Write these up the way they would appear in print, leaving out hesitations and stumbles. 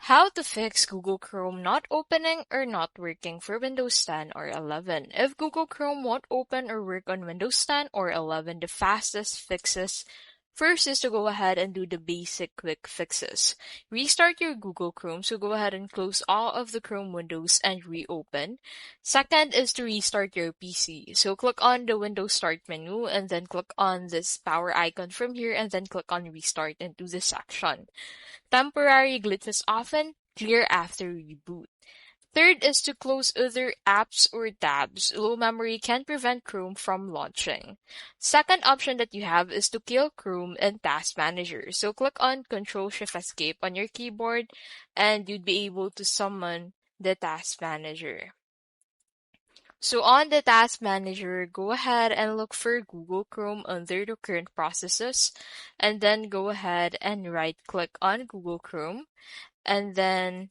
How to fix Google Chrome not opening or not working for Windows 10 or 11. If Google Chrome won't open or work on Windows 10 or 11, the fastest fixes first is to go ahead and do the basic quick fixes. Restart your Google Chrome, so go ahead and close all of the Chrome windows and reopen. Second is to restart your PC. So click on the Windows Start menu and then click on this power icon from here and then click on Restart into this section. Temporary glitches often clear after reboot. Third is to close other apps or tabs. Low memory can prevent Chrome from launching. Second option that you have is to kill Chrome in Task Manager. So click on Ctrl-Shift-Escape on your keyboard and you'd be able to summon the Task Manager. So on the Task Manager, go ahead and look for Google Chrome under the current processes, and then go ahead and right-click on Google Chrome, and then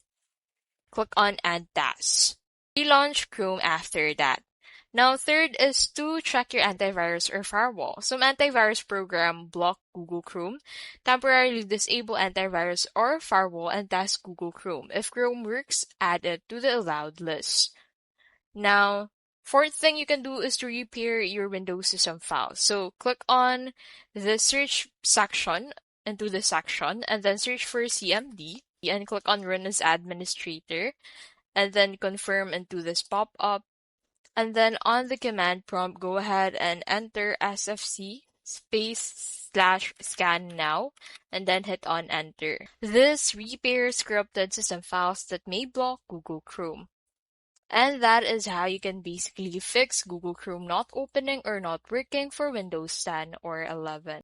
click on Add Tasks. Relaunch Chrome after that. Now, third is to check your antivirus or firewall. Some antivirus program block Google Chrome. Temporarily disable antivirus or firewall and test Google Chrome. If Chrome works, add it to the allowed list. Now, fourth thing you can do is to repair your Windows system files. So click on the search section into the section and then search for CMD and click on Run as Administrator and then confirm into this pop-up. And then on the command prompt, go ahead and enter sfc /scan now and then hit on enter. This repairs corrupted system files that may block Google Chrome. And that is how you can basically fix Google Chrome not opening or not working for Windows 10 or 11.